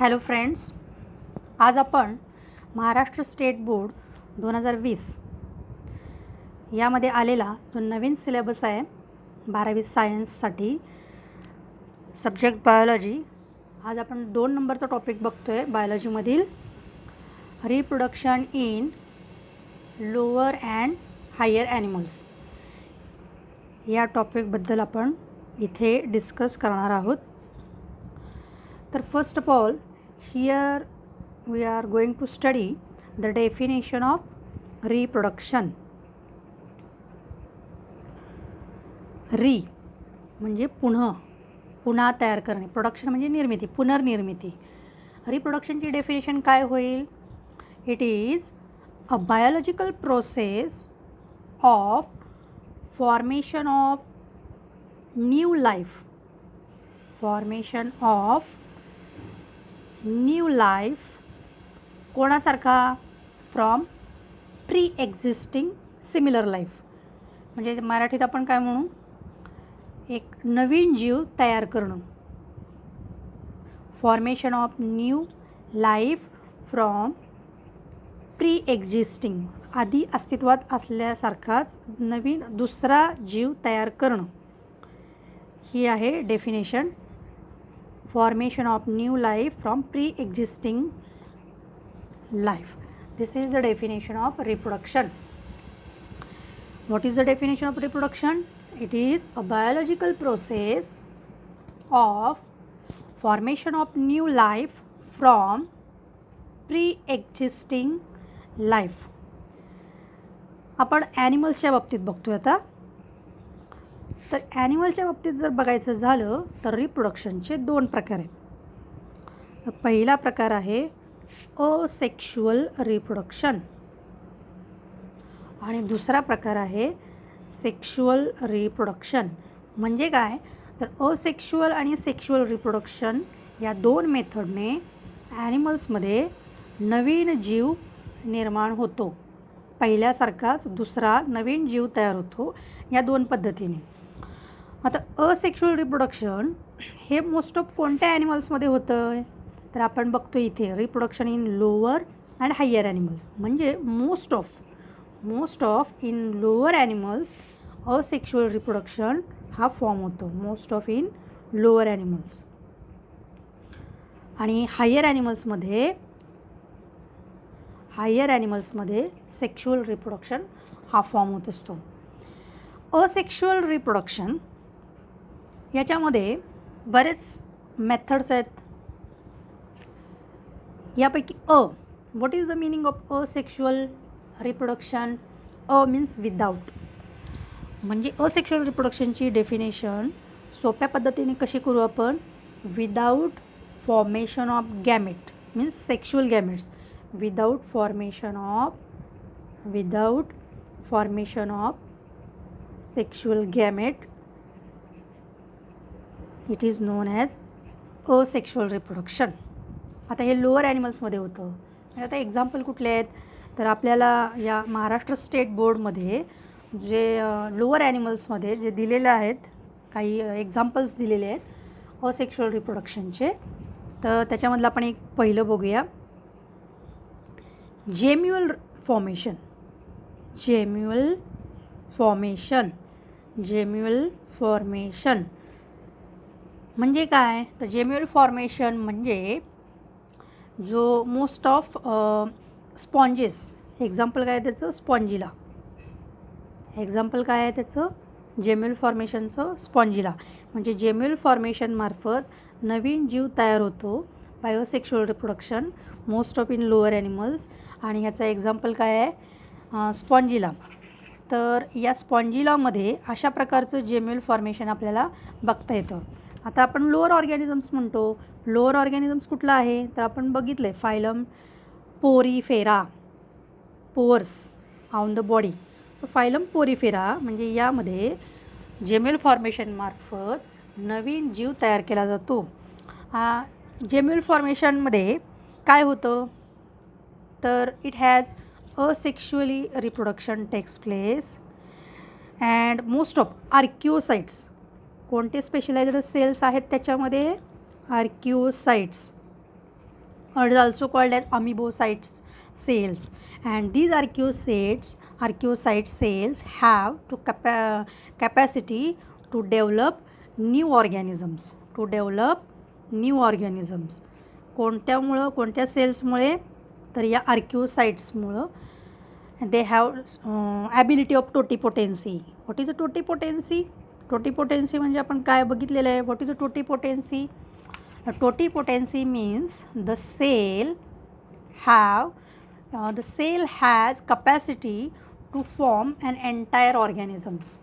Hello friends, आज आपण Maharashtra state board 2020 यामध्ये आलेला जो नवीन सिलेबस आहे 12वी सायन्ससाठी सब्जेक्ट बायोलॉजी, आज आपण 2 नंबरचा टॉपिक बघतो आहे. बायोलॉजीमधील reproduction in lower and higher animals या टॉपिकबद्दल आपण इथे डिस्कस करणार आहोत. तर first of all, here we are going to study the definition of reproduction. री म्हणजे पुन्हा तयार करणे, प्रोडक्शन म्हणजे निर्मिती, पुनर्निर्मिती. रिप्रोडक्शनची डेफिनेशन काय होईल? It is a biological process of formation of new life, formation of new life कोणासारखा? From pre existing similar life. म्हणजे मराठीत आपण काय म्हणू? एक नवीन जीव तयार करणं. Formation of new life from pre existing, आधी अस्तित्वात असल्यासारखाच नवीन दुसरा जीव तयार करणं. ही आहे definition. Formation of new life from pre-existing life. This is the definition of reproduction. What is the definition of reproduction? It is a biological process of formation of new life from pre-existing life. आपण ॲनिमल्सच्या बाबतीत बघतोय आता. तर ॲनिमलच्या बाबतीत जर बघायचं झालं तर रिप्रोडक्शनचे 2 प्रकार आहेत. पहिला प्रकार आहे असेक्शुअल रिप्रोडक्शन आणि दुसरा प्रकार आहे सेक्शुअल रिप्रोडक्शन. म्हणजे काय? तर असेक्शुअल आणि सेक्शुअल रिप्रोडक्शन या 2 मेथडने ॲनिमल्समध्ये नवीन जीव निर्माण होतो. पहिल्यासारखाच दुसरा नवीन जीव तयार होतो या 2 पद्धतीने. आता असेक्शुअल रिप्रोडक्शन हे मोस्ट ऑफ कोणत्या ॲनिमल्समध्ये होतं आहे? तर आपण बघतो इथे reproduction in lower and higher animals. म्हणजे most of in lower animals asexual reproduction हा फॉर्म होतो. Most of in lower animals. आणि हायर ॲनिमल्समध्ये सेक्शुअल रिप्रोडक्शन हा फॉर्म होत असतो. असेक्शुअल रिप्रोडक्शन याच्यामध्ये बरेच मेथड्स आहेत. यापैकी what is the meaning of asexual reproduction? Means without. म्हणजे असेक्शुअल रिप्रोडक्शनची डेफिनेशन सोप्या पद्धतीने कशी करू आपण? Without formation of gamete means sexual gametes. Without formation of sexual gamete it is non as asexual reproduction. आता हे लोअर ॲनिमल्समध्ये होतं. आता एक्झाम्पल कुठले आहेत? तर आपल्याला या महाराष्ट्र स्टेट बोर्डमध्ये जे लोअर ॲनिमल्समध्ये जे दिलेले आहेत, काही एक्झाम्पल्स दिलेले आहेत असेक्शुअल रिप्रोडक्शनचे. तर त्याच्यामधलं आपण एक पहिलं बघूया. जेम्युअल फॉर्मेशन म्हणजे काय? तर जेम्युअल फॉर्मेशन म्हणजे जो मोस्ट ऑफ स्पॉन्जेस, एक्झाम्पल काय आहे त्याचं? स्पॉन्जिला. एक्झाम्पल काय आहे त्याचं? जेम्युअल फॉर्मेशनचं स्पॉन्जिला. म्हणजे जेम्युअल फॉर्मेशनमार्फत नवीन जीव तयार होतो bisexual reproduction most of in lower animals. आणि ह्याचा एक्झाम्पल काय आहे? स्पॉन्जिला. तर या स्पॉन्जिलामध्ये अशा प्रकारचं जेम्युअल फॉर्मेशन आपल्याला बघता येतं. आता आपण लोअर ऑर्गॅनिझम्स म्हणतो. लोअर ऑर्गॅनिझम्स कुठलं आहे? तर आपण बघितलं आहे phylum Porifera, pores on the body. Phylum Porifera म्हणजे यामध्ये जेम्युअल फॉर्मेशनमार्फत नवीन जीव तयार केला जातो. जेम्युअल फॉर्मेशनमध्ये काय होतं? तर it has asexually reproduction takes place and most of archaeocytes. कोणते स्पेशलाइज्ड सेल्स आहेत त्याच्यामध्ये? आर्किओसाइट्स. or is also called as amoebocytes cells, and these archaeocyte cells have capacity to develop new organisms, कोणत्यामुळं, कोणत्या सेल्समुळे, तर या आर्किओसाइट्समुळं. They have ability of totipotency. What is a totipotency? Totipotency म्हणजे आपण काय बघितलेलं आहे. What is a totipotency? Totipotency means the cell has capacity to form an entire organisms.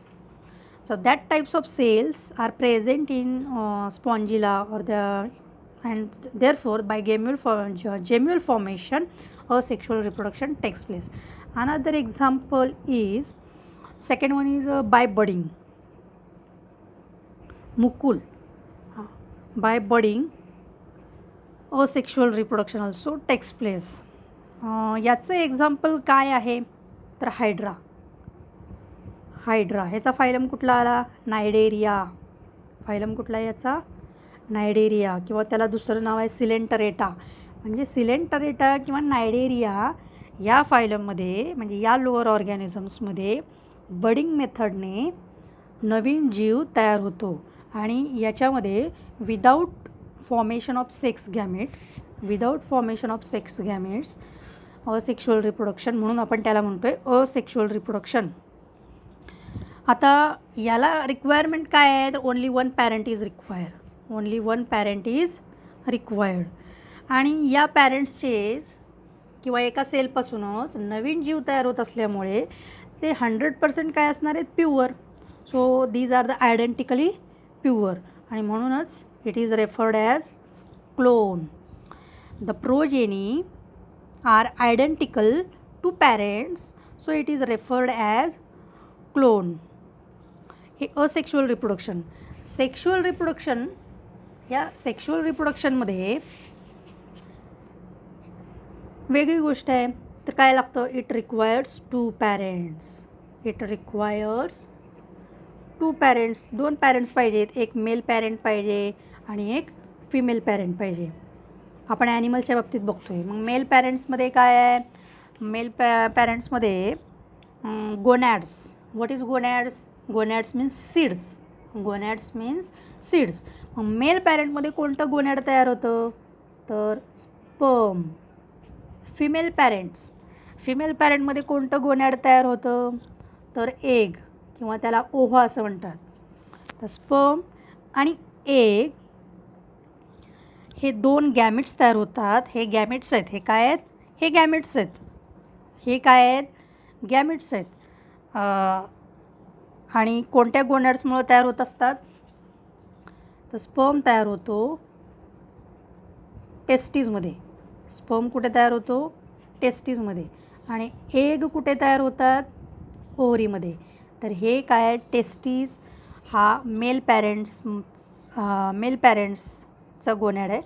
So that types of cells are present in spongilla and therefore by gemmual formation asexual reproduction takes place. Another example is, second one is by budding. Mukul. By budding asexual reproduction also takes place. याचं example काय आहे, तर hydra. ह्याचा phylum कुठला आला? नायडेरिया. Phylum कुठला आहे याचा? नायडेरिया. किंवा त्याला दुसरं नाव आहे सिलेंटरेटा. म्हणजे सिलेंटरेटा किंवा नायडेरिया या फायलममध्ये, म्हणजे या लोअर ऑर्गॅनिझम्समध्ये बडिंग मेथडने नवीन जीव तयार होतो. आणि याच्यामध्ये without formation of sex gametes asexual reproduction, म्हणून आपण त्याला म्हणतो आहे असेक्शुअल रिप्रोडक्शन. आता याला रिक्वायरमेंट काय आहे, तर only one parent is required. आणि या पॅरेंट्सचे किंवा एका सेलपासूनच नवीन जीव तयार होत असल्यामुळे ते 100% काय असणार आहेत, pure. So these are the identically pure, आणि म्हणूनच it is referred as clone. The progeny are identical to parents, so it is referred as clone. हे असेक्शुअल रिप्रोडक्शन. सेक्शुअल रिप्रोडक्शन, या सेक्शुअल रिप्रोडक्शनमध्ये वेगळी गोष्ट आहे. तर काय लागतं, इट रिक्वायर्स टू पॅरेंट्स. दोन पॅरेंट्स पाहिजेत. एक मेल पॅरेंट पाहिजे आणि एक फिमेल पॅरेंट पाहिजे. आपण ॲनिमलच्या बाबतीत बघतो आहे. मग मेल पॅरेंट्समध्ये काय आहे, पॅरेंट्समध्ये gonads. What is gonads? Gonads means seeds. मग मेल पॅरेंटमध्ये कोणतं गोनॅड तयार होतं, तर स्पर्म. फिमेल पॅरेंटमध्ये कोणतं गोनॅड तयार होतं, तर एग, किंवा त्याला ओव्हा असं म्हणतात. तर स्पर्म आणि एग हे दोन गॅमेट्स तयार होतात. हे गॅमेट्स आहेत. हे काय आहेत? हे गॅमेट्स आहेत. आणि कोणत्या गोनॅड्समुळे तयार होत असतात, तर स्पर्म तयार होतो टेस्टीजमध्ये. स्पर्म कुठे तयार होतो? टेस्टीजमध्ये. आणि एग कुठे तयार होतात? ओव्हरीमध्ये. तर हे काय आहे, टेस्टीज हा मेल पॅरेंट्सचा गोनॅड आहे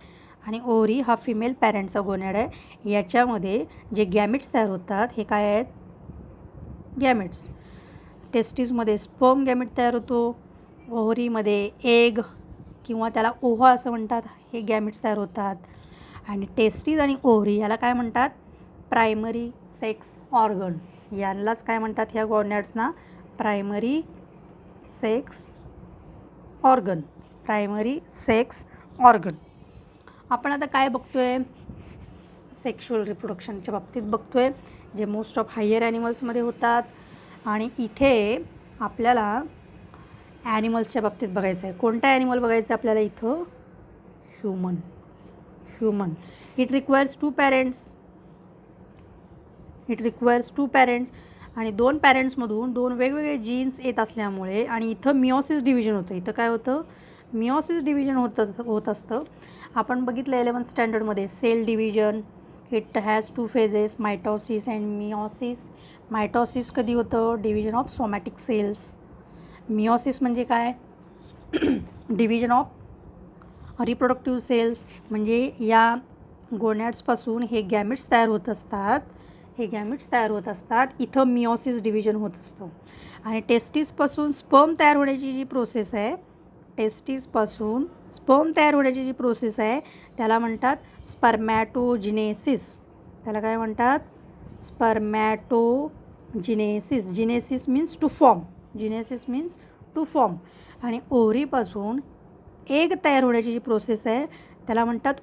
आणि ओव्हरी हा फिमेल पॅरेंटचा गोनॅड आहे. याच्यामध्ये जे गॅमेट्स तयार होतात हे काय आहेत, गॅमेट्स. टेस्टीजमध्ये स्पर्म गॅमेट तयार होतो, ओव्हरीमध्ये एग किंवा त्याला ओव्हा असं म्हणतात, हे गॅमेट्स तयार होतात. आणि टेस्टीज आणि ओव्हरी याला काय म्हणतात, प्रायमरी सेक्स ऑर्गन. यांनाच काय म्हणतात, ह्या गोनॅड्सना प्रायमरी सेक्स ऑर्गन. आपण आता काय बघतोय, सेक्शुअल रिप्रोडक्शनच्या बाबतीत बघतोय, जे मोस्ट ऑफ हायर ॲनिमल्समध्ये होतात. आणि इथे आपल्याला ॲनिमल्सच्या बाबतीत बघायचं आहे. कोणता ॲनिमल बघायचं आहे आपल्याला इथं, human. It requires to parents. आणि दोन पॅरेंट्समधून दोन वेगवेगळे जीन्स येत असल्यामुळे, आणि इथं मिओसिस डिव्हिजन होतं. इथं काय होतं, मिओसिस डिव्हिजन होत असतं. आपण बघितलं 11th स्टँडर्डमध्ये cell division. It has 2 phases, mitosis and meiosis. Mitosis कधी होतं, division of somatic cells. Meiosis म्हणजे काय, डिव्हिजन ऑफ रिप्रोडक्टिव्ह सेल्स. म्हणजे या गोनॅड्सपासून हे गॅमेट्स तयार होत असतात. इथं मिओसिस डिव्हिजन होत असतं. आणि टेस्टीसपासून स्पर्म तयार होण्याची जी प्रोसेस आहे, टेस्टिसपासून स्पर्म तयार होण्याची जी प्रोसेस आहे त्याला म्हणतात स्पर्मॅटोजिनेसिस. त्याला काय म्हणतात? Spermatogenesis. Genesis means to form. Genesis means to form. आणि ओव्हरीपासून एग तयार होण्याची जी प्रोसेस आहे त्याला म्हणतात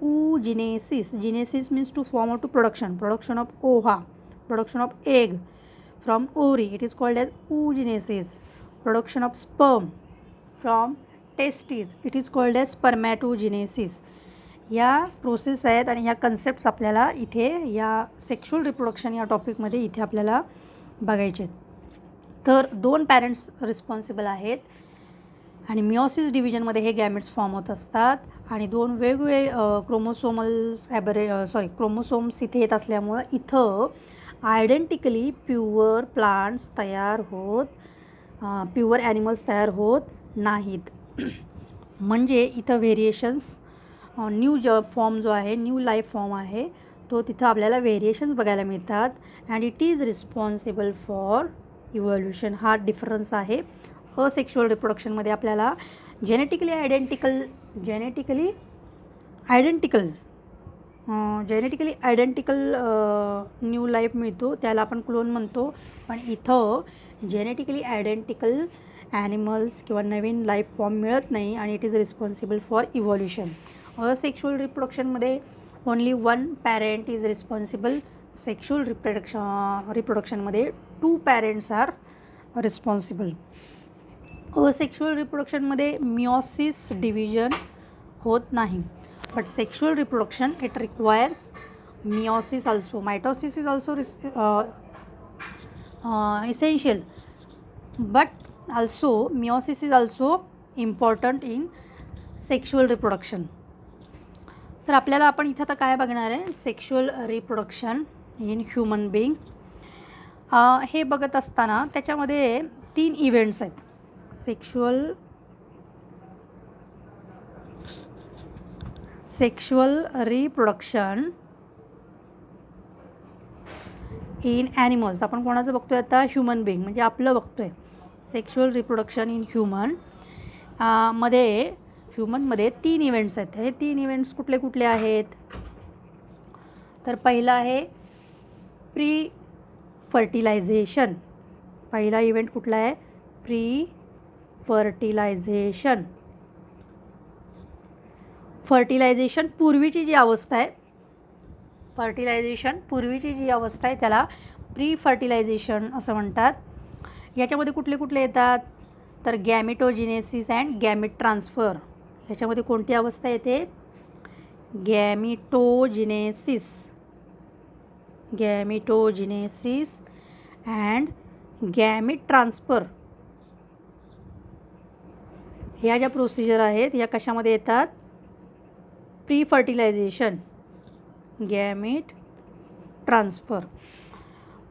oogenesis. Genesis means to form or to production. Production of ova. Production of egg from ovary. It is called as oogenesis. Production of sperm from testes. It is called as spermatogenesis. या process आहेत आणि ह्या concepts आपल्याला इथे या sexual reproduction या टॉपिकमध्ये इथे आपल्याला बघायचे आहेत. तर 2 पॅरेंट्स रिस्पॉन्सिबल आहेत आणि मिओसिस डिव्हिजनमध्ये हे गॅमेट्स फॉर्म होत असतात आणि 2 वेगवेगळे क्रोमोसोम्स इथे येत असल्यामुळं इथं आयडेंटिकली प्युअर प्लांट्स तयार होत, प्युअर ॲनिमल्स तयार होत नाहीत. म्हणजे इथं व्हेरिएशन्स, न्यू फॉर्म जो आहे, न्यू लाईफ फॉर्म आहे तो तिथं आपल्याला व्हेरिएशन्स बघायला मिळतात. And it is responsible for evolution. हा डिफरन्स आहे. असेक्शुअल रिप्रोडक्शनमध्ये आपल्याला जेनेटिकली आयडेंटिकल न्यू लाईफ मिळतो, त्याला आपण क्लोन म्हणतो. पण इथं जेनेटिकली आयडेंटिकल ॲनिमल्स किंवा नवीन लाईफ फॉर्म मिळत नाही आणि it is responsible for evolution. Asexual रिप्रोडक्शनमध्ये only 1 parent is responsible. Sexual रिप्रोडक्शनमध्ये 2 पॅरेंट्स आर रिस्पॉन्सिबल. असेक्शुअल रिप्रोडक्शनमध्ये मिओसिस डिव्हिजन होत नाही. But sexual reproduction it requires meiosis also. Mitosis is also essential, but also meiosis is also important in sexual reproduction. तर आपल्याला आपण इथं आता काय बघणार आहे? Sexual reproduction in human being. हे बघत असताना त्याच्यामध्ये 3 इव्हेंट्स आहेत. Sexual reproduction in animals. आपण कोणाचं बघतोय आता? ह्युमन बिंग, म्हणजे आपलं बघतोय. सेक्शुअल रिप्रोडक्शन इन ह्युमनमध्ये 3 इव्हेंट्स आहेत. हे 3 इव्हेंट्स कुठले कुठले आहेत? तर पहिला आहे प्री फर्टिलायझेशन. पहिला इव्हेंट कुठला आहे? Pre fertilisation. फर्टिलायझेशन पूर्वीची जी अवस्था आहे, त्याला प्री फर्टिलायझेशन असं म्हणतात. याच्यामध्ये कुठले कुठले येतात? तर गॅमिटोजिनेसिस अँड गॅमिट ट्रान्सफर. याच्यामध्ये कोणती अवस्था येते? Gametogenesis and gamete transfer. ह्या ज्या प्रोसिजर आहेत या कशामध्ये येतात? Pre fertilization, gamete transfer.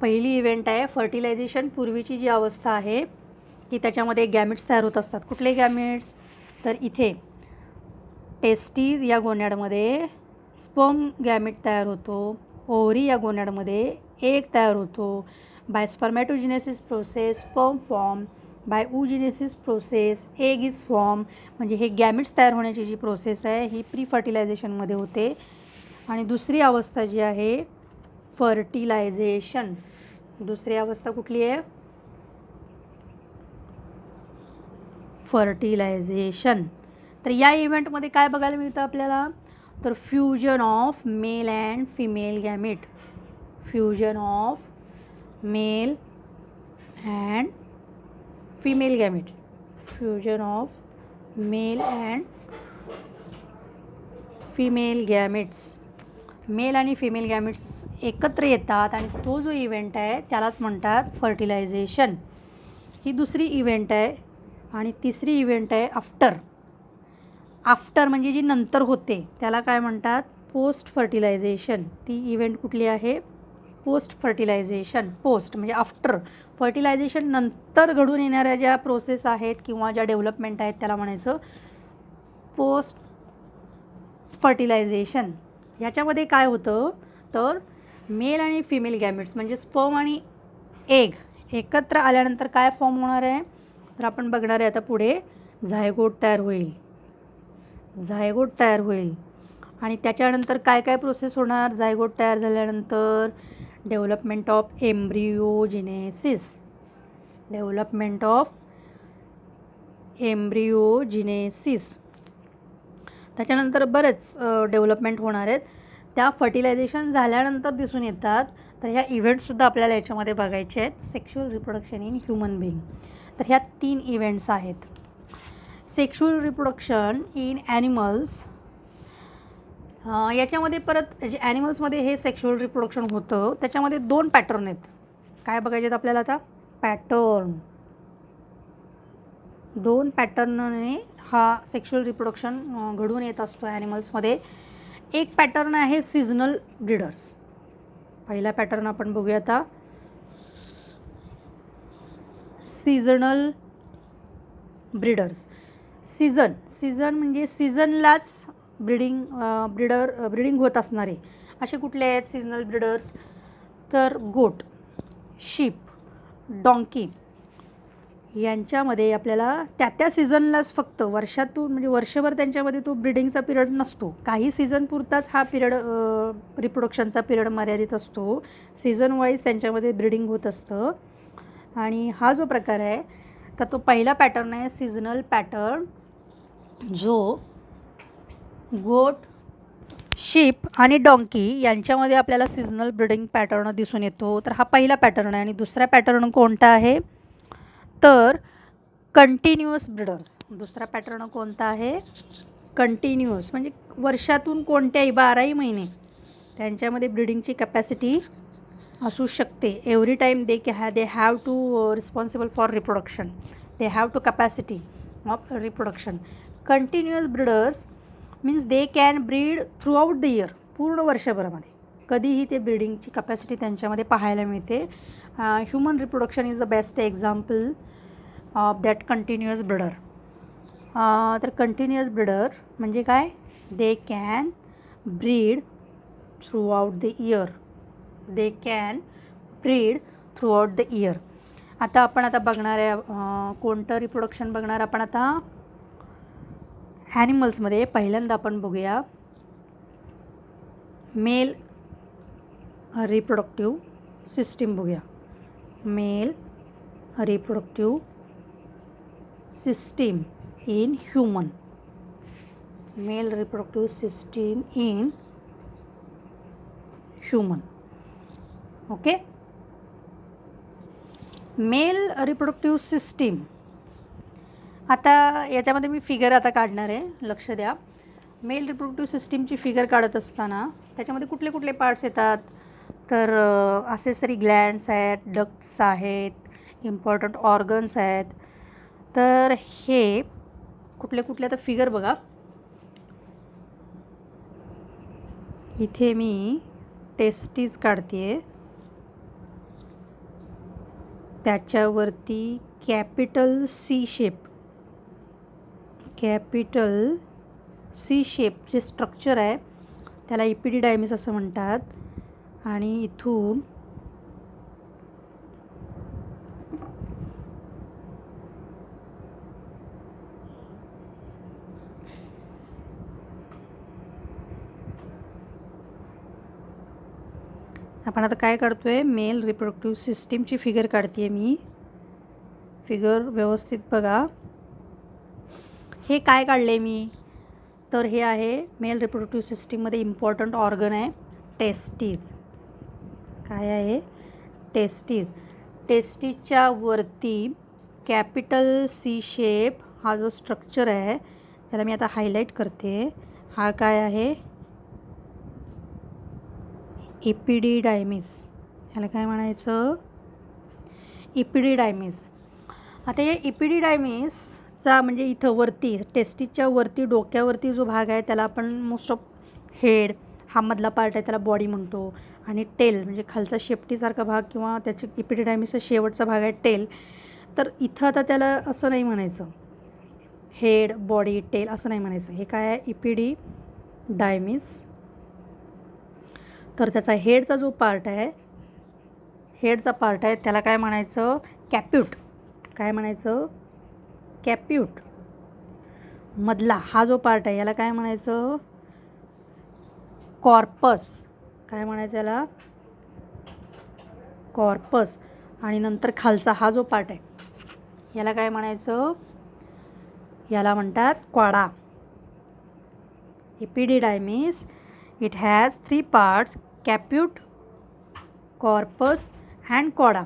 पहिली इव्हेंट आहे फर्टिलायझेशन. पूर्वीची जी अवस्था आहे की त्याच्यामध्ये गॅमिट्स तयार होत असतात. कुठले गॅमिट्स? तर इथे टेस्टीज या गोनॅडमध्ये स्पर्म गॅमिट तयार होतो. ओव्हरी या गोनॅडमध्ये एग तयार होतो. By spermatogenesis process sperm form. By oogenesis process egg is form. म्हणजे हे गॅमिट्स तयार होण्याची जी प्रोसेस आहे ही प्री फर्टिलायझेशनमध्ये होते. आणि दुसरी अवस्था जी आहे फर्टिलायझेशन. दुसरी अवस्था कुठली आहे? फर्टिलायझेशन. तर या इव्हेंटमध्ये काय बघायला मिळतं आपल्याला? तर fusion of male and female gamete. Fusion of male and female gamete. Fusion of male and female gametes. Male आणि फिमेल गॅमिट्स एकत्र येतात आणि तो जो इव्हेंट आहे त्यालाच म्हणतात फर्टिलायझेशन. ही दुसरी इव्हेंट आहे. आणि तिसरी इव्हेंट आहे आफ्टर म्हणजे जी नंतर होते त्याला काय म्हणतात? Post fertilisation. ती इव्हेंट कुठली आहे? Post fertilization. पोस्ट म्हणजे आफ्टर. फर्टिलायझेशन नंतर घडून येणाऱ्या ज्या प्रोसेस आहेत किंवा ज्या डेव्हलपमेंट आहेत त्याला म्हणायचं पोस्ट फर्टिलायझेशन. ह्याच्यामध्ये काय होतं? तर मेल आणि फिमेल गॅमिट्स म्हणजे स्पर्म आणि एग एकत्र आल्यानंतर काय फॉर्म होणार आहे? तर आपण बघणार आहे आता पुढे झायगोट तयार होईल, झायगोट तयार होईल. आणि त्याच्यानंतर काय काय प्रोसेस होणार झायगोट तयार झाल्यानंतर? Development of embryogenesis, development of embryogenesis. त्याच्यानंतर बरेच डेव्हलपमेंट होणार आहेत. त्या फर्टिलायझेशन झाल्यानंतर दिसून येतात. तर ह्या इव्हेंट्ससुद्धा आपल्याला याच्यामध्ये बघायचे आहेत. Sexual reproduction in human being. तर ह्या 3 इव्हेंट्स आहेत. सेक्शुअल रिप्रोडक्शन इन ॲनिमल्स, याच्यामध्ये परत जे ॲनिमल्समध्ये हे सेक्शुअल रिप्रोडक्शन होतं त्याच्यामध्ये 2 पॅटर्न आहेत. काय बघायचे आहेत आपल्याला आता? पॅटर्न. 2 पॅटर्नने हा सेक्शुअल रिप्रोडक्शन घडून येत असतो ॲनिमल्समध्ये. एक पॅटर्न आहे सीझनल ब्रीडर्स. पहिला पॅटर्न आपण बघूया आता. Seasonal breeders. सीझन म्हणजे सीझनलाच ब्रीडिंग होत असणारे असे कुठले आहेत सीझनल ब्रीडर्स? तर गोट, शीप, डॉंकी यांच्यामध्ये आपल्याला त्या सीझनलाच फक्त वर्षातून म्हणजे वर्षभर त्यांच्यामध्ये तो ब्रीडिंगचा पिरियड नसतो. काही सीझन पुरताच हा पिरियड रिप्रोडक्शनचा पिरियड मर्यादित असतो. सीझन वाईज त्यांच्यामध्ये ब्रीडिंग होत असतं. आणि हा जो प्रकार आहे तर तो पहिला पॅटर्न आहे सीझनल पॅटर्न, जो गोट, शीप आणि डॉंकी यांच्यामध्ये आपल्याला सीझनल ब्रीडिंग पॅटर्न दिसून येतो. तर हा पहिला पॅटर्न आहे. आणि दुसरा पॅटर्न कोणता आहे? तर कंटिन्युअस ब्रीडर्स. दुसरा पॅटर्न कोणता आहे? कंटिन्युअस म्हणजे वर्षातून कोणत्याही 12ही महिने त्यांच्यामध्ये ब्रीडिंगची कॅपॅसिटी असू शकते. Every time they have to responsible for reproduction. They have to capacity of reproduction. Continuous breeders means they can breed throughout the year. पूर्ण वर्षभरामध्ये कधीही ते ब्रीडिंगची कॅपॅसिटी त्यांच्यामध्ये पाहायला मिळते. Human reproduction is the best example of that continuous breeder. तर continuous breeder म्हणजे काय? They can breed throughout the year. They can breed throughout the year. आता आपण बघणार आहे कोणतं रिप्रोडक्शन बघणार आपण आता? ॲनिमल्समध्ये पहिल्यांदा आपण बघूया मेल रिप्रोडक्टिव्ह सिस्टीम बघूया. Mail reproductive system in human. Mail reproductive system in human. Okay. Mail reproductive system. आता याच्यामध्ये मी फिगर आता काढणार आहे, लक्ष द्या. मेल रिप्रोडक्टिव्ह सिस्टीमची फिगर काढत असताना त्याच्यामध्ये कुठले कुठले पार्ट्स येतात? तर असेसरी ग्लँड्स आहेत, डक्ट्स आहेत, इम्पॉर्टंट ऑर्गन्स आहेत. तर हे कुठले कुठले आता फिगर बघा. इथे मी टेस्टीज काढते, त्याच्यावरती कॅपिटल सी शेप जे स्ट्रक्चर आहे त्याला इपिडिडायमिस असं म्हणतात. आणि इथून आपण आता काय काढतोय? मेल रिप्रोडक्टिव्ह सिस्टीमची फिगर काढते मी. फिगर व्यवस्थित बघा. हे काय काढले मी? तर हे आहे मेल रिप्रोडक्टिव्ह सिस्टीममध्ये इम्पॉर्टंट ऑर्गन आहे टेस्टीज. काय आहे? टेस्टीज. टेस्टीजच्या वरती कॅपिटल सी शेप हा जो स्ट्रक्चर आहे त्याला मी आता हायलाईट करते. हा काय आहे? इपिडिडायमिस. ह्याला काय म्हणायचं? इपिडिडायमिस. आता या इपिडिडायमिसचा म्हणजे इथं वरती टेस्टीजच्या वरती डोक्यावरती जो भाग आहे त्याला आपण मोस्ट ऑफ हेड हा मधला पार्ट आहे त्याला बॉडी म्हणतो. आणि टेल म्हणजे खालचा शेपटीसारखा भाग किंवा त्याची इपिडिडायमिसचा शेवटचा भाग आहे टेल. तर इथं आता त्याला असं नाही म्हणायचं हेड, बॉडी, टेल असं नाही म्हणायचं. हे काय आहे? इपिडिडायमिस. तर त्याचा हेडचा जो पार्ट आहे, हेडचा पार्ट आहे त्याला काय म्हणायचं? कॅप्यूट. काय म्हणायचं? कॅप्यूट. मधला हा जो पार्ट आहे याला काय म्हणायचं, कॉर्पस. काय म्हणायचं याला, कॉर्पस. आणि नंतर खालचा हा जो पार्ट आहे याला काय म्हणायचं, याला म्हणतात cauda. Epididymis it has 3 parts, caput, corpus and cauda.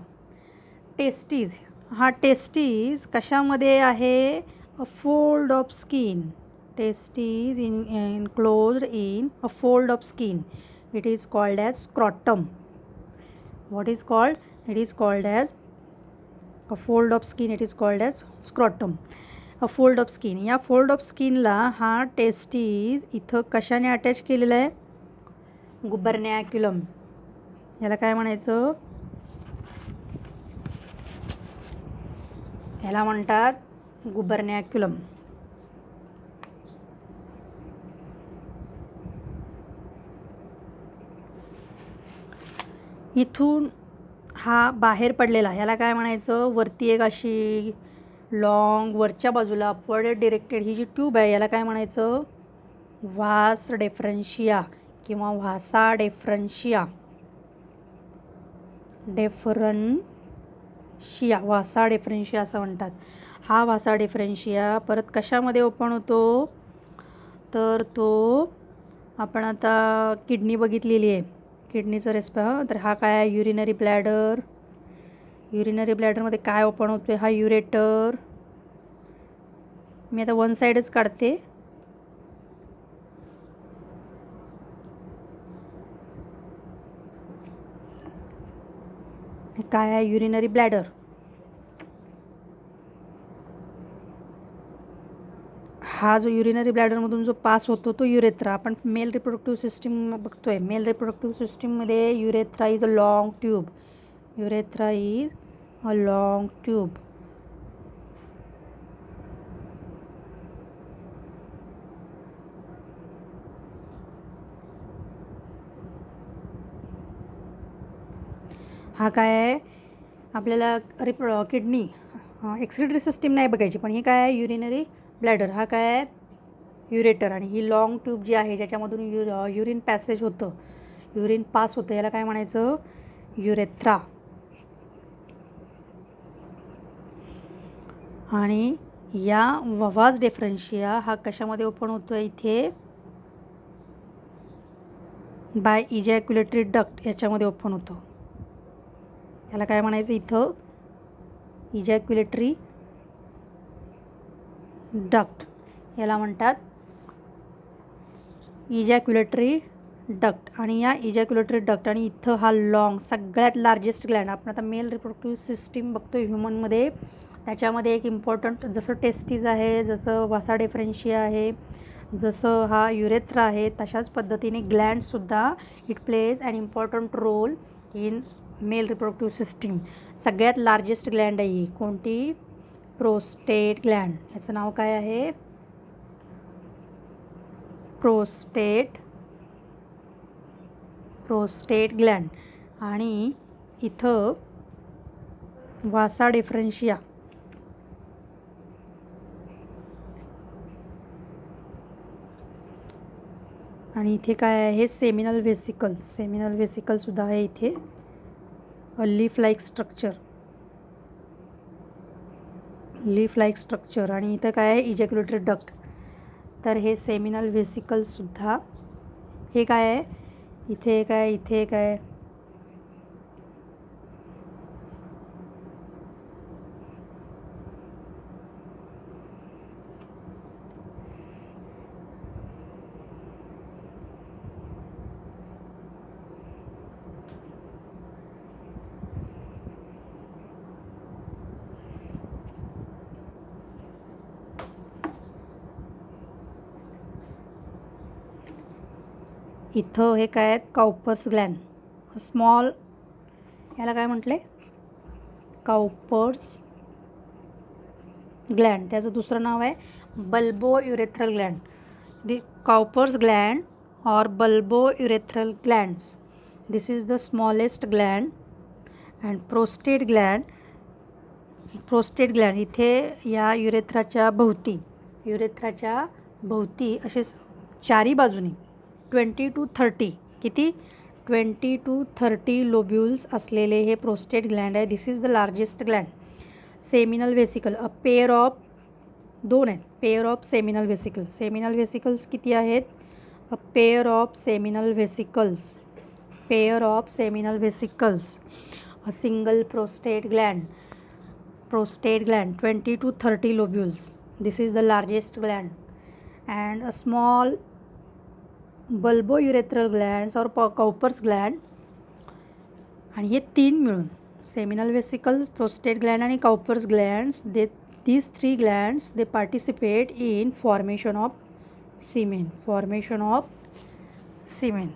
Testes, हा टेस्टीज कशामध्ये आहे, a fold of skin. Testes enclosed in a fold of skin. It is called as scrotum. What is called? It is called as a fold of skin. It is called as scrotum. A fold of skin. या fold of स्किनला हा testes इथं कशाने attach केलेला आहे, गुबर्नॅक्युलम. याला काय म्हणायचं, याला म्हणतात गुबर्नॅक्युलम. इथून हा बाहेर पडलेला याला काय म्हणायचं, वरती एक अशी लॉंग वरच्या बाजूला अपवर्ड डिरेक्टेड ही जी ट्यूब आहे याला काय म्हणायचं, व्हास डेफरन्शिया किंवा व्हासा डेफरन्शिया. व्हासा डेफरन्शिया असं म्हणतात. हा व्हासा डेफरन्शिया परत कशामध्ये ओपन होतो, तर तो आपण आता किडनी बघितलेली आहे, किडनीचं तर हा काय आहे, युरिनरी ब्लॅडर. युरिनरी ब्लॅडरमध्ये काय ओपन होतो आहे, हा युरेटर. मी आता वन साईडच काढते. काय आहे, युरिनरी ब्लॅडर. हा जो युरिनरी ब्लॅडरमधून जो पास होतो तो युरेथ्रा. आपण मेल रिप्रोडक्टिव्ह सिस्टीम बघतोय. मेल रिप्रोडक्टिव्ह सिस्टीममध्ये urethra is a long tube. Urethra is a long tube. हा काय आहे, आपल्याला किडनी एक्सक्रिटरी सिस्टीम नाही बघायची, पण ही काय आहे, युरिनरी ब्लॅडर. हा काय आहे, युरेटर. आणि ही लॉंग ट्यूब जी आहे ज्याच्यामधून युरिन पॅसेज होतं, युरिन पास होतं, याला काय म्हणायचं, युरेथ्रा. आणि या व्हास डेफरन्शिया हा कशामध्ये ओपन होतो आहे, इथे बाय इजॅक्युलेटरी डक्ट याच्यामध्ये ओपन होतो. त्याला काय म्हणायचं, इथं इजॅक्युलेटरी डक्ट याला म्हणतात इजॅक्युलेटरी डक्ट. आणि या इजॅक्युलेटरी डक्ट आणि इथं हा लॉंग सगळ्यात लार्जेस्ट ग्लँड. आपण आता मेल रिप्रोडक्टिव्ह सिस्टीम बघतो ह्युमनमध्ये, त्याच्यामध्ये एक इम्पॉर्टंट जसं टेस्टीज आहे, जसं व्हासा डेफरन्शिया आहे, जसं हा युरेथ्रा आहे, तशाच पद्धतीने ग्लँडसुद्धा it plays an important role in male reproductive system. सगळ्यात लार्जेस्ट ग्लँड आहे ही कोणती, प्रोस्टेट ग्लँड. याचं नाव काय आहे, प्रोस्टेट ग्लँड. आणि इथं व्हासा डेफरन्शिया आणि इथे काय आहे, सेमिनल व्हेसिकल्स. सेमिनल व्हेसिकलसुद्धा आहे इथे, अ लीफ लाईक स्ट्रक्चर. आणि इथं काय आहे, इजॅक्युलेटरी डक्ट. तर हे सेमिनल व्हेसिकलसुद्धा, हे काय आहे, इथे काय, इथे काय, इथं हे काय आहेत, काउपर्स ग्लॅंड स्मॉल. याला काय म्हटले, काउपर्स ग्लँड. त्याचं दुसरं नाव आहे bulbourethral gland. Cowper's gland और bulbourethral glands. This is the smallest gland. And prostate gland इथे या युरेथ्राच्या भोवती, युरेथ्राच्या भोवती असे चारी बाजूनी 20 to 30 किती 20 to 30 लोब्युल्स असलेले हे प्रोस्टेट ग्लँड आहे. This is the largest gland. Seminal vesicle a pair of 2 आहेत pair of seminal vesicle. Seminal vesicles किती आहेत? A pair of seminal vesicles. Pair of seminal vesicles. A single prostate gland. Prostate gland 20 to 30 lobules. This is the largest gland. And a small bulbourethral glands or Cowper's gland. आणि हे तीन मिळून seminal vesicles, prostate gland आणि Cowper's glands, these three glands they participate in formation of semen. Formation of semen.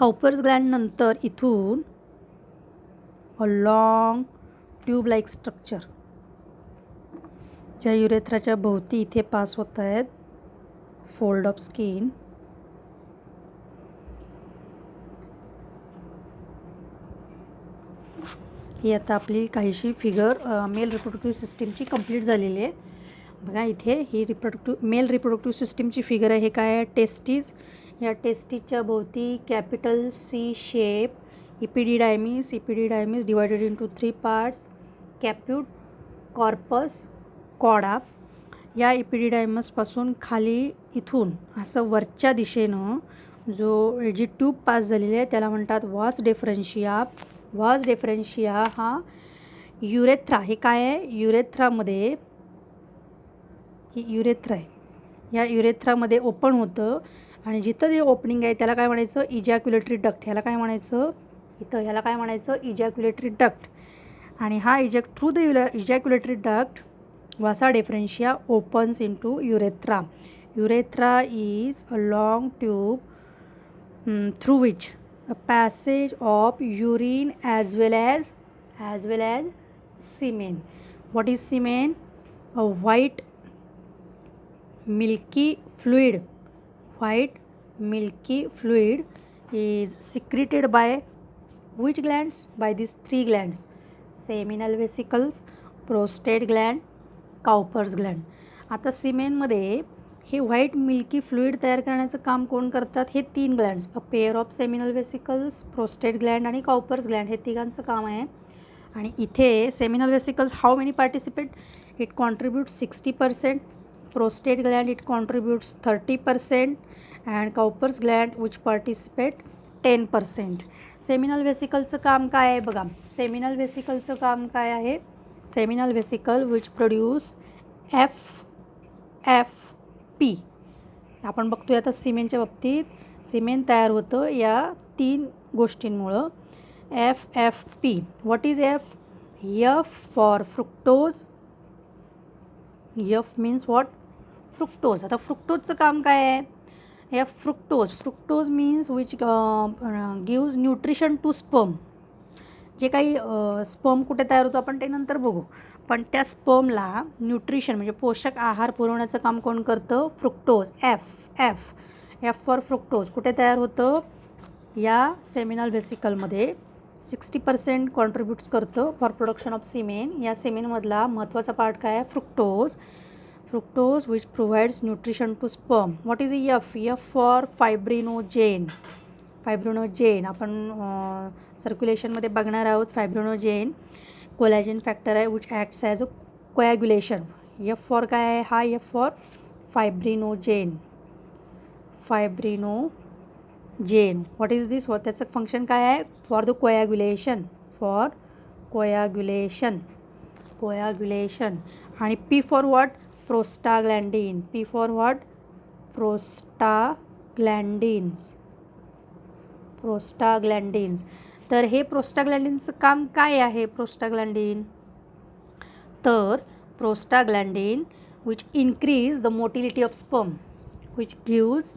Cowper's gland नंतर इथून a long tube like structure ज्या युरेथ्राच्या भोवती इथे पास होत आहेत. Fold of skin. ही आता आपली काहीशी फिगर मेल रिप्रोडक्टिव्ह सिस्टीमची कंप्लीट झालेली आहे. बघा इथे ही मेल रिप्रोडक्टिव्ह सिस्टीमची फिगर आहे. हे काय आहे? टेस्टीज. या टेस्टीजच्या भोवती capital C shape epididymis. Epididymis divided into 3 parts. Caput, corpus, cauda. या इपिडिडायमसपासून खाली इथून असं वरच्या दिशेनं जो जी ट्यूब पास झालेली आहे त्याला म्हणतात वास डेफरन्शिया. वास डेफरन्शिया हा युरेथ्रा. हे काय आहे? युरेथ्रामध्ये ही युरेथ्रा आहे. या युरेथ्रामध्ये ओपन होतं आणि जिथं जे ओपनिंग आहे त्याला काय म्हणायचं? Ejaculatory duct. ह्याला काय म्हणायचं? इथं ह्याला काय म्हणायचं? Ejaculatory duct. आणि हा through the ejaculatory duct vasa deferentia opens into urethra. Urethra is a long tube through which a passage of urine as well as semen. What is semen? A white milky fluid. White milky fluid is secreted by which glands? By these three glands. Seminal vesicles, prostate gland, Cowper's gland. आता सिमेनमध्ये हे white milky fluid तयार करण्याचं काम कोण करतात? हे तीन glands. A pair of seminal vesicles, prostate gland आणि काउपर्स ग्लँड हे तिघांचं काम आहे. आणि इथे seminal vesicles how many participate? It contributes 60%. Prostate gland it contributes 30% and Cowper's gland which participate 10%. Seminal व्हेसिकलचं काम काय आहे? बघा सेमिनल व्हेसिकलचं काम काय आहे? Seminal vesicle which produce FFP. आपण बघतोय आता सिमेनच्या बाबतीत सिमेन तयार होतं या तीन गोष्टींमुळं. FFP. What is F? F for fructose. F means what? Fructose. आता फ्रुक्टोजचं काम काय आहे? Fructose means which gives nutrition to sperm. जे काही स्पर्म कुठे तयार होतो आपण ते नंतर बघू, पण त्या स्पर्मला न्यूट्रिशन म्हणजे पोषक आहार पुरवण्याचं काम कोण करतं? फ्रुक्टोज. एफ फॉर फ्रुक्टोज कुठे तयार होतं? या सेमिनल व्हेसिकलमध्ये 60% कॉन्ट्रीब्यूट्स करतं फॉर प्रोडक्शन ऑफ सिमेन. या सिमेनमधला महत्त्वाचा पार्ट काय आहे? Fructose. Fructose which provides nutrition to sperm. What is the F? F for fibrinogen. Fibrinogen आपण सर्क्युलेशनमध्ये बघणार आहोत. फायब्रोनोजेन कोलॅजन फॅक्टर आहे which acts as a coagulation. F for काय आहे? हा F for fibrinogen. Fibrinogen. What is this? त्याचं function काय आहे? For the coagulation. For coagulation. Coagulation. आणि P for what? Prostaglandin. P for what? Prostaglandins. Prostaglandins. तर हे प्रोस्टाग्लँडिनचं काम काय आहे? प्रोस्टाग्लँडिन तर prostaglandin which increase the motility of sperm. Which gives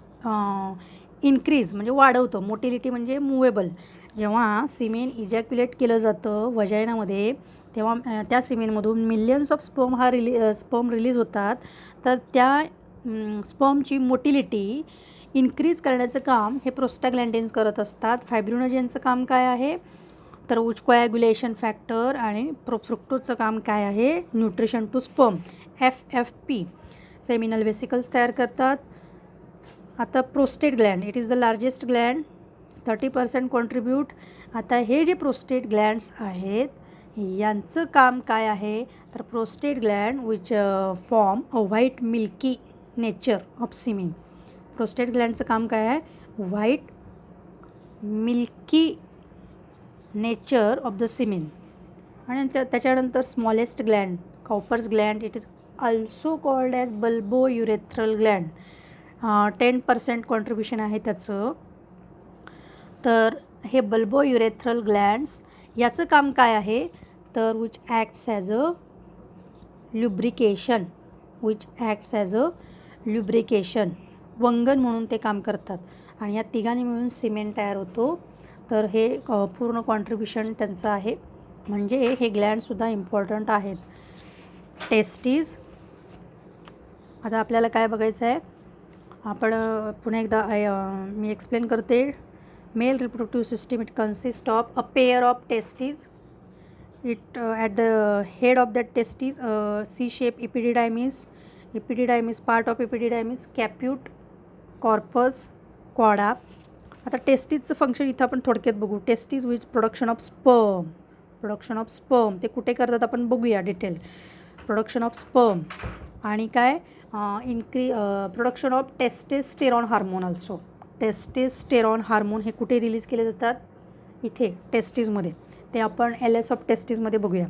increase म्हणजे वाढवतं. मोटिलिटी म्हणजे मुवेबल. जेव्हा सिमेन इजॅक्युलेट केलं जातं वजायनामध्ये तेव्हा त्या सिमेनमधून मिलियन्स ऑफ स्पर्म रिलीज होतात. तर त्या स्पर्मची मोटिलिटी इन्क्रीज करण्याचं काम हे प्रोस्टाग्लँडिन्स करत असतात. फायब्रिनोजेनचं काम काय आहे? तर उच कोॲग्युलेशन फॅक्टर. आणि फ्रुक्टोजचं काम काय आहे? Nutrition to sperm. FFP. Seminal vesicles तयार करतात. आता prostate gland, it is the largest gland, 30% contribute. आता हे जे प्रोस्टेट ग्लँड्स आहेत यांचं काम काय आहे तर prostate gland which form a white milky nature of semen. Prostate ग्लँडचं काम काय आहे, white milky nature of the semen. आणि त्याच्यानंतर smallest gland Cowper's gland, it is also called as bulbourethral gland. 10% contribution आहे त्याचं. तर हे बल्बो युरेथ्रल ग्लँड्स याचं काम काय आहे तर विच ॲक्ट्स ॲज अ ल्युब्रिकेशन, ल्युब्रिकेशन वंगण म्हणून ते काम करतात. आणि या तिघांनी मिळून सिमेंट तयार होतो. तर हे पूर्ण कॉन्ट्रीब्युशन त्यांचं आहे. म्हणजे हे ग्लँडसुद्धा इम्पॉर्टंट आहेत. टेस्टीज, आता आपल्याला काय बघायचं आहे, आपण पुन्हा एकदा मी एक्सप्लेन करते. Male reproductive system, it consist of a pair of testes. It at the head of that testes C shape epididymis, part of epididymis, caput, corpus, cauda. आता टेस्टीजचं फंक्शन इथं आपण थोडक्यात बघू. Testes which production of sperm, ते कुठे करतात आपण बघूया डिटेल. प्रोडक्शन ऑफ स्पर्म आणि काय production of testosterone hormone also. Testosterone hormone हे कुठे रिलीज केले जातात, इथे टेस्टीजमध्ये. ते आपण LS ऑफ टेस्टीजमध्ये बघूया.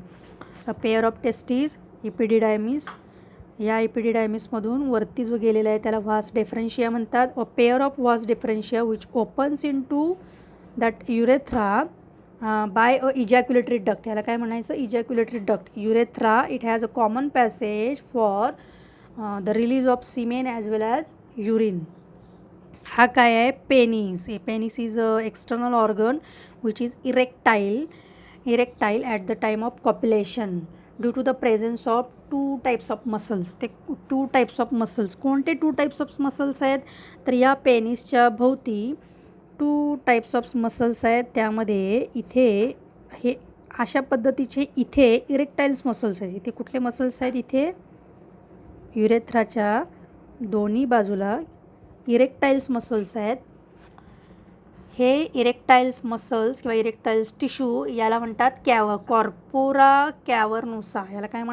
पेअर ऑफ टेस्टीज, इपिडिडायमिस, या इपिडिडायमिसमधून वरती जो गेलेला आहे त्याला व्हास डिफरन्शिया म्हणतात. A pair of vas deferentia which opens into that urethra by a ejaculatory duct. याला काय म्हणायचं, ejaculatory duct. Urethra it has a common passage for the release of semen as well as urine. हा काय आहे, penis. Penis is a external organ which is erectile at the time of copulation due to the presence of 2 types of muscles. ते 2 types of muscles कोणते 2 types of muscles आहेत तर या पेनिसच्या भोवती 2 types of muscles आहेत. त्यामध्ये इथे हे अशा पद्धतीचे इथे इरेक्टाईल्स मसल्स आहेत. इथे कुठले मसल्स आहेत, इथे युरेथ्राच्या दोन्ही बाजूला इरेक्टाईल्स मसल्स आहेत. हे इरेक्टाईल्स मसल्स किंवा इरेक्टाईल्स टिश्यू याला म्हणतात कॉर्पोरा कॅव्हर्नोसा. याला काय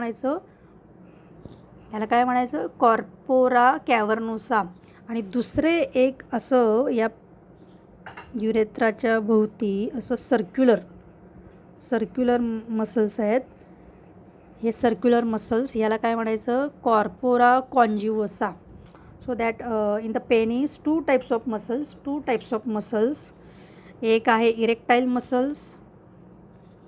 म्हणायचं, कॉर्पोरा कॅव्हर्नोसा. आणि दुसरे एक असं या युरेथ्राच्या भोवती असं सर्क्युलर मसल्स आहेत. हे सर्क्युलर मसल्स याला काय म्हणायचं, corpora cavernosa. So that in the penis 2 types of muscles. एक आहे इरेक्टाईल मसल्स